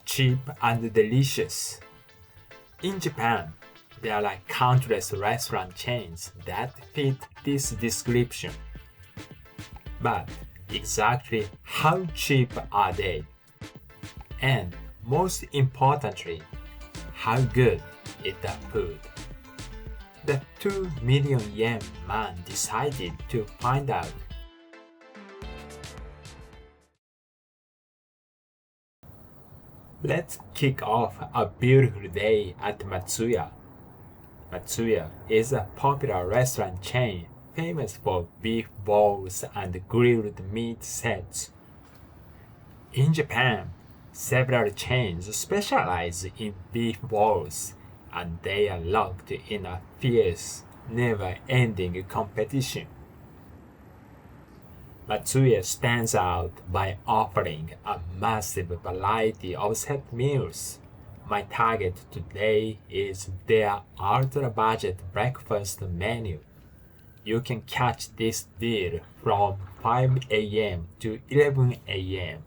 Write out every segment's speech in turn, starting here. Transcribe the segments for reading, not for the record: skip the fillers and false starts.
cheap and delicious. In Japan, there are countless restaurant chains that fit this description. But exactly how cheap are they? And most importantly, how good is the food? The 2 million yen man decided to find out. Let's kick off a beautiful day at Matsuya. Matsuya is a popular restaurant chain famous for beef bowls and grilled meat sets. In Japan, several chains specialize in beef bowls, and they are locked in a fierce, never-ending competition. Matsuya stands out by offering a massive variety of set meals. My target today is their ultra-budget breakfast menu. You can catch this deal from 5 a.m. to 11 a.m.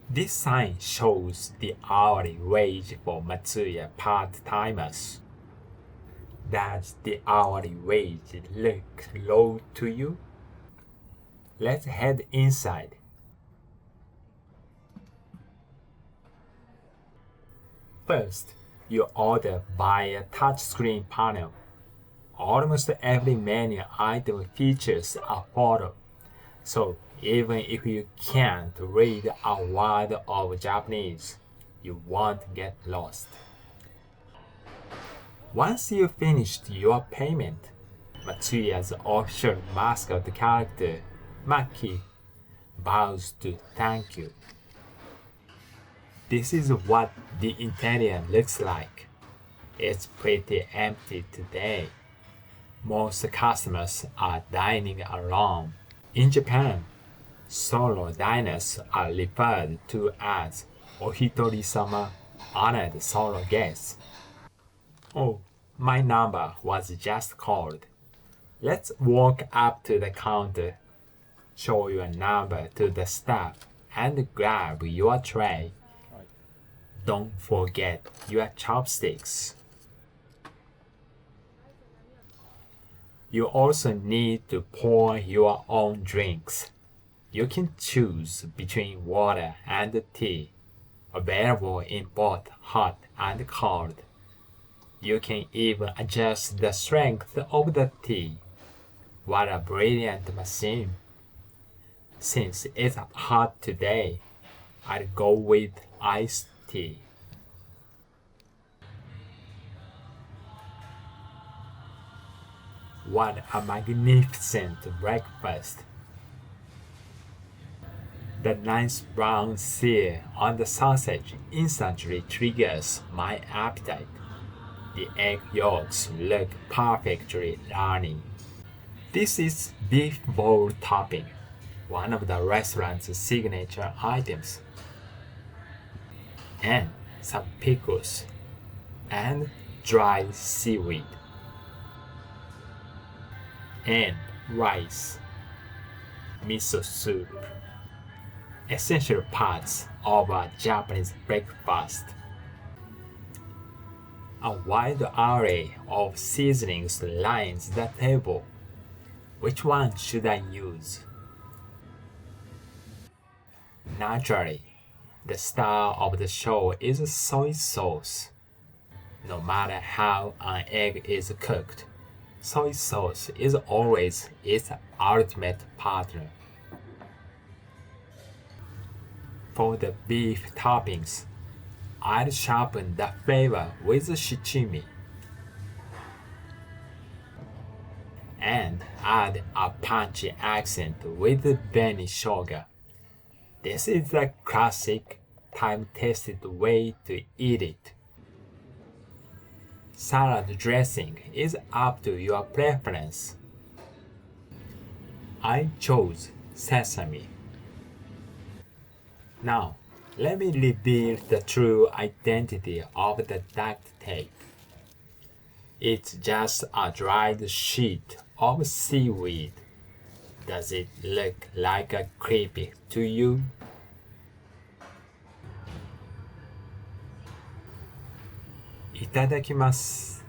This sign shows the hourly wage for Matsuya part-timers. Does the hourly wage look low to you? Let's head inside. First, you order via touchscreen panel. Almost every menu item features a photo, so even if you can't read a word of Japanese, you won't get lost. Once you've finished your payment, Matsuya's official mascot character, Maki, bows to thank you. This is what the interior looks like. It's pretty empty today. Most customers are dining alone. In Japan, solo diners are referred to as ohitori-sama, honored solo guests. Oh, my number was just called. Let's walk up to the counter, show your number to the staff, and grab your tray. Don't forget your chopsticks. You also need to pour your own drinks. You can choose between water and tea, available in both hot and cold. You can even adjust the strength of the tea. What a brilliant machine! Since it's hot today, I'll go with iced tea. What a magnificent breakfast! The nice brown sear on the sausage instantly triggers my appetite. The egg yolks look perfectly runny. This is beef bowl topping, one of the restaurant's signature items. And some pickles and dried seaweed. And rice, miso soup, essential parts of a Japanese breakfast. A wide array of seasonings lines the table. Which one should I use? Naturally, the star of the show is soy sauce. No matter how an egg is cooked, soy sauce is always its ultimate partner. For the beef toppings, I'll sharpen the flavor with shichimi and add a punchy accent with beni shoga. This is the classic, time-tested way to eat it. Salad dressing is up to your preference. I chose sesame. Now, let me reveal the true identity of the duct tape. It's just a dried sheet of seaweed. Does it look like a creepy to you? Itadakimasu.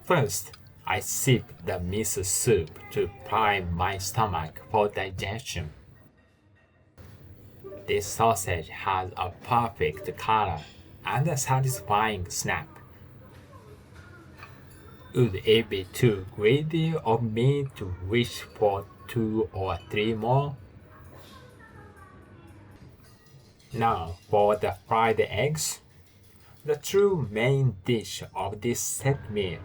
First, I sip the miso soup to prime my stomach for digestion. This sausage has a perfect color and a satisfying snap. Would it be too greedy of me to wish for 2 or 3 more? Now for the fried eggs, the true main dish of this set meal.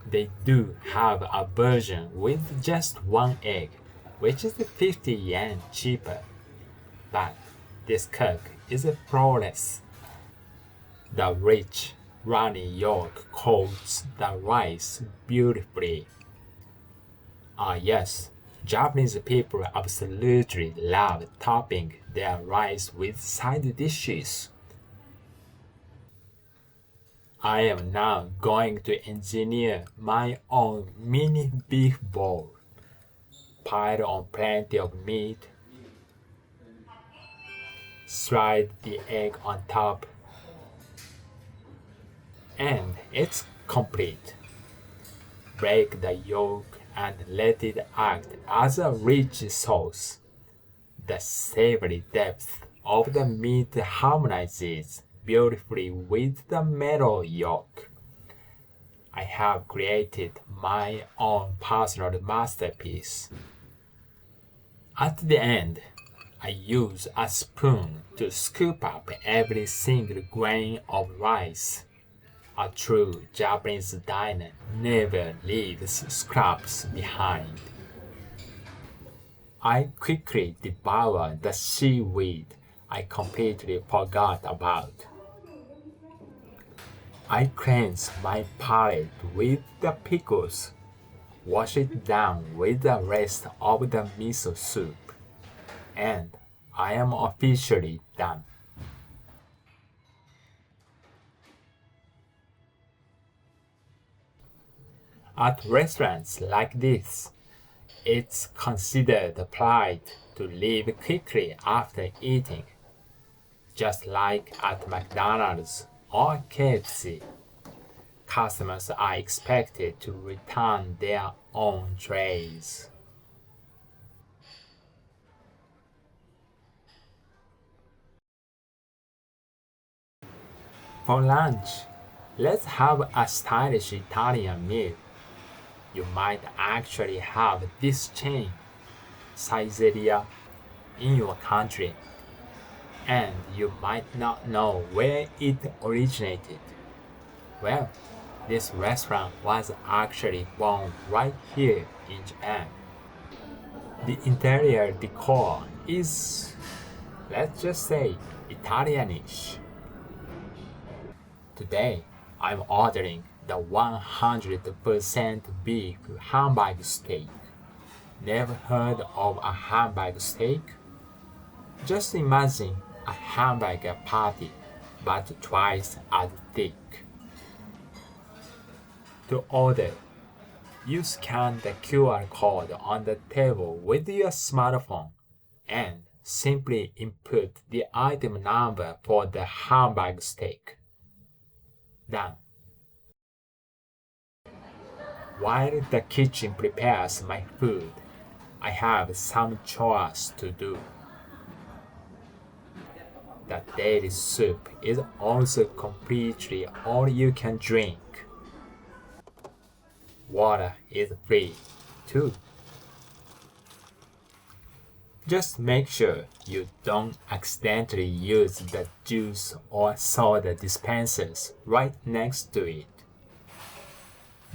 They do have a version with just 1 egg, which is 50 yen cheaper. But this cook is flawless. The rich, runny yolk coats the rice beautifully. Yes, Japanese people absolutely love topping their rice with side dishes. I am now going to engineer my own mini beef bowl. Pile on plenty of meat. Slide the egg on top. And it's complete. Break the yolk and let it act as a rich sauce. The savory depth of the meat harmonizes beautifully with the metal yolk. I have created my own personal masterpiece. At the end, I use a spoon to scoop up every single grain of rice. A true Japanese diner never leaves scraps behind. I quickly devour the seaweed I completely forgot about. I cleanse my palate with the pickles, wash it down with the rest of the miso soup, and I am officially done. At restaurants like this, it's considered pride to leave quickly after eating, just like at McDonald's or KFC. Customers are expected to return their own trays. For lunch, let's have a stylish Italian meal. You might actually have this chain, Saizeriya, in your country, and you might not know where it originated. Well, this restaurant was actually born right here in Japan. The interior decor is, let's just say, Italianish. Today, I'm ordering the 100% beef hamburger steak. Never heard of a hamburger steak? Just imagine a hamburger patty, but twice as thick. To order, you scan the QR code on the table with your smartphone and simply input the item number for the hamburger steak. Done. While the kitchen prepares my food, I have some chores to do. The daily soup is also completely all you can drink. Water is free, too. Just make sure you don't accidentally use the juice or soda dispensers right next to it.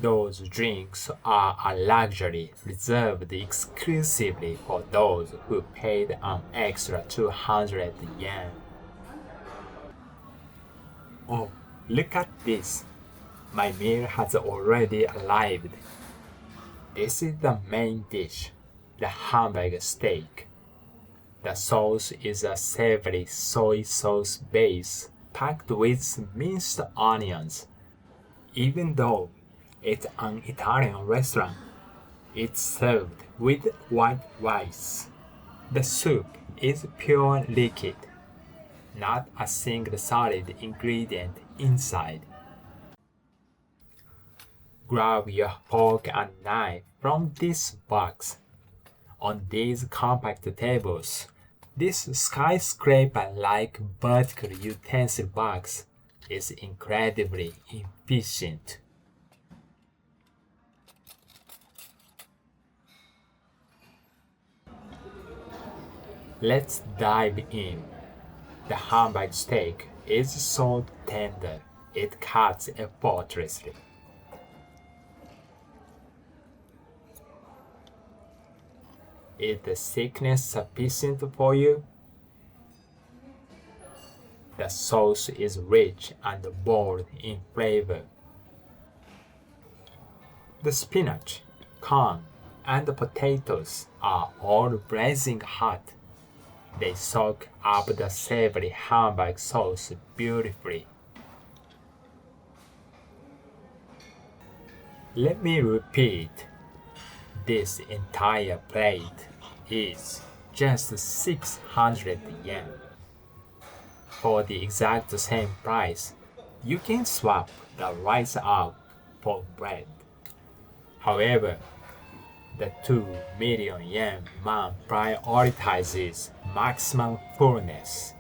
Those drinks are a luxury reserved exclusively for those who paid an extra 200 yen. Oh, look at this! My meal has already arrived. This is the main dish, the hamburger steak. The sauce is a savory soy sauce base packed with minced onions. Even though it's an Italian restaurant, it's served with white rice. The soup is pure liquid, not a single solid ingredient inside. Grab your fork and knife from this box. On these compact tables, this skyscraper-like vertical utensil box is incredibly efficient. Let's dive in. The Hamburg steak is so tender, it cuts effortlessly. Is the thickness sufficient for you? The sauce is rich and bold in flavor. The spinach, corn, and the potatoes are all blazing hot. They soak up the savory Hamburg sauce beautifully. Let me repeat. This entire plate is just 600 yen. For the exact same price, you can swap the rice out for bread. However, the 2 million yen man prioritizes maximum fullness.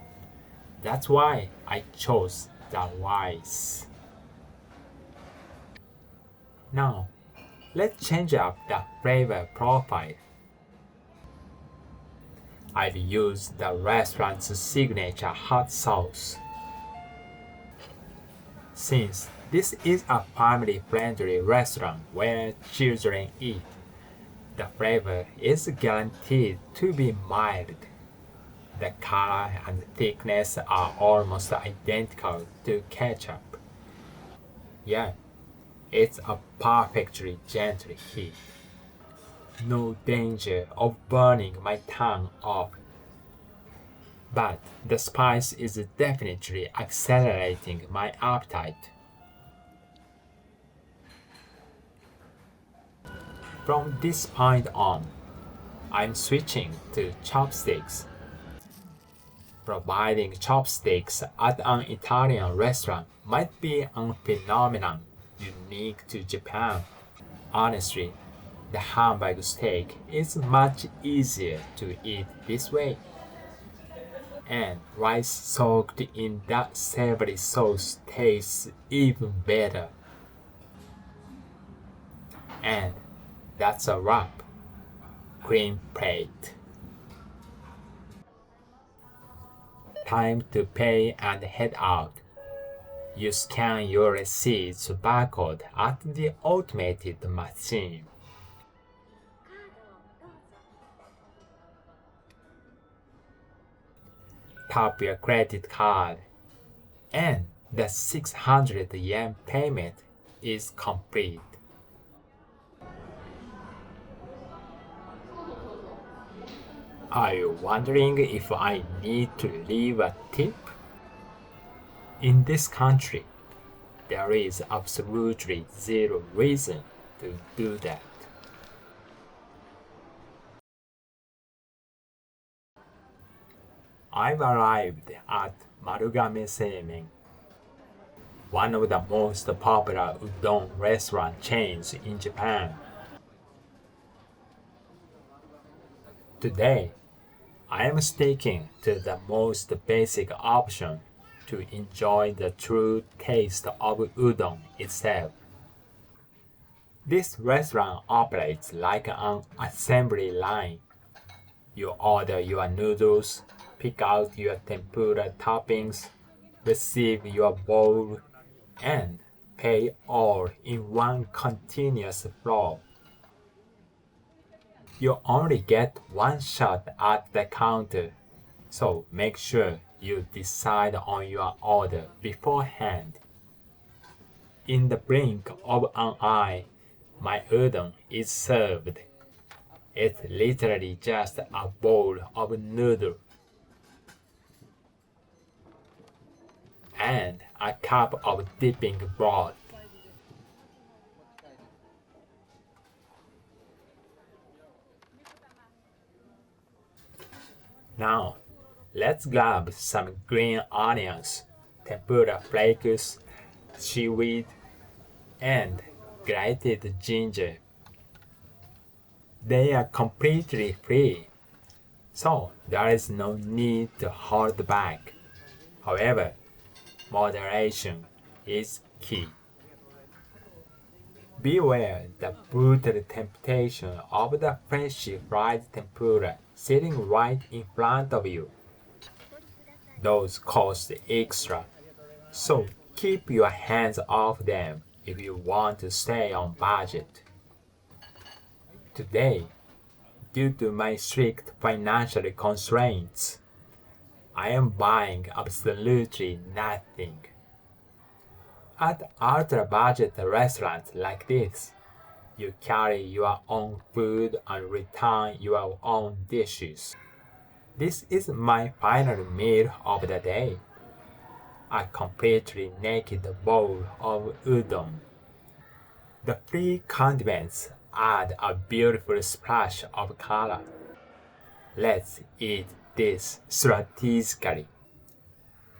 That's why I chose the rice. Now, let's change up the flavor profile. I'd use the restaurant's signature hot sauce. Since this is a family-friendly restaurant where children eat, the flavor is guaranteed to be mild. The color and thickness are almost identical to ketchup. Yeah, it's a perfectly gentle heat. No danger of burning my tongue off. But the spice is definitely accelerating my appetite. From this point on, I'm switching to chopsticks. Providing chopsticks at an Italian restaurant might be a phenomenon unique to Japan. Honestly, the Hamburg steak is much easier to eat this way. And rice soaked in that savory sauce tastes even better. And that's a wrap. Cream plate. Time to pay and head out. You scan your receipt's barcode at the automated machine. Tap your credit card, and the 600 yen payment is complete. Are you wondering if I need to leave a tip? In this country, there is absolutely zero reason to do that. I've arrived at Marugame Seimen, one of the most popular udon restaurant chains in Japan. Today, I am sticking to the most basic option to enjoy the true taste of udon itself. This restaurant operates like an assembly line. You order your noodles, pick out your tempura toppings, receive your bowl, and pay all in one continuous flow. You only get one shot at the counter, so make sure you decide on your order beforehand. In the blink of an eye, my udon is served. It's literally just a bowl of noodle and a cup of dipping broth. Now, let's grab some green onions, tempura flakes, seaweed, and grated ginger. They are completely free, so there is no need to hold back. However, moderation is key. Beware the brutal temptation of the freshly fried tempura sitting right in front of you. Those cost extra, so keep your hands off them if you want to stay on budget. Today, due to my strict financial constraints, I am buying absolutely nothing. At ultra-budget restaurants like this, you carry your own food and return your own dishes. This is my final meal of the day. A completely naked bowl of udon. The free condiments add a beautiful splash of color. Let's eat this strategically.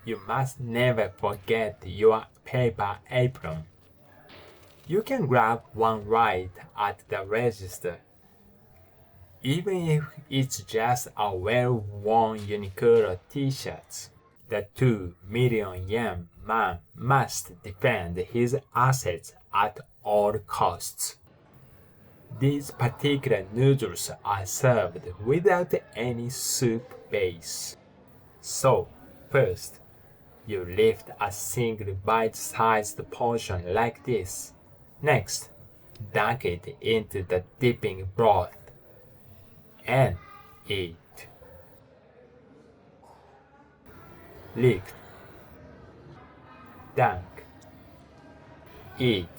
You must never forget your paper apron. You can grab one right at the register. Even if it's just a well-worn Uniqlo t-shirt, the 2 million yen man must defend his assets at all costs. These particular noodles are served without any soup base. So, first, you lift a single bite-sized portion like this. Next, dunk it into the dipping broth and eat. Lift, dunk, eat.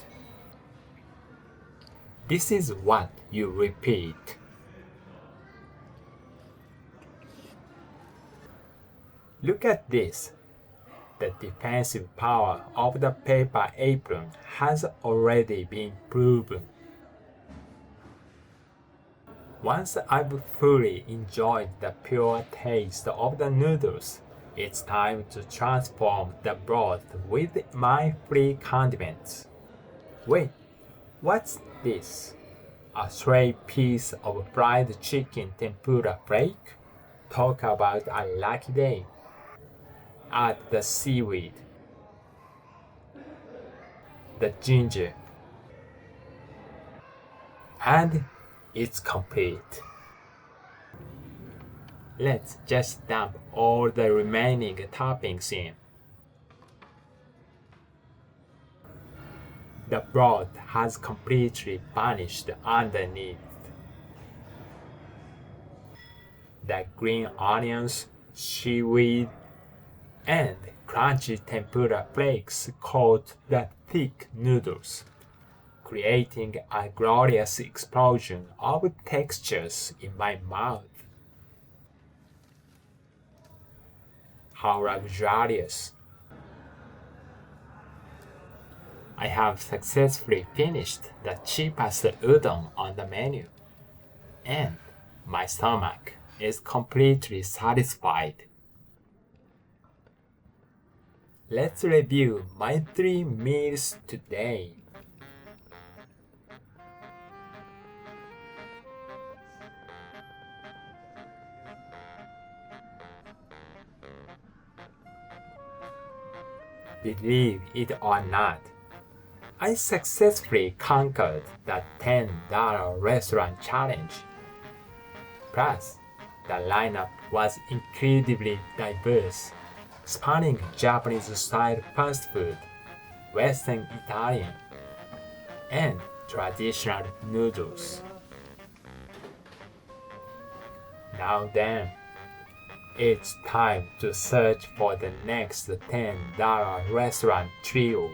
This is what you repeat. Look at this. The defensive power of the paper apron has already been proven. Once I've fully enjoyed the pure taste of the noodles, it's time to transform the broth with my free condiments. Wait, what's this? A stray piece of fried chicken tempura flake? Talk about a lucky day. Add the seaweed, the ginger, and it's complete. Let's just dump all the remaining toppings in. The broth has completely vanished underneath. The green onions, seaweed, and crunchy tempura flakes coat the thick noodles, creating a glorious explosion of textures in my mouth. How luxurious! I have successfully finished the cheapest udon on the menu, and my stomach is completely satisfied. Let's review my 3 meals today. Believe it or not, I successfully conquered the $10 restaurant challenge. Plus, the lineup was incredibly diverse, spanning Japanese-style fast food, Western Italian, and traditional noodles. Now then, it's time to search for the next $10 restaurant trio.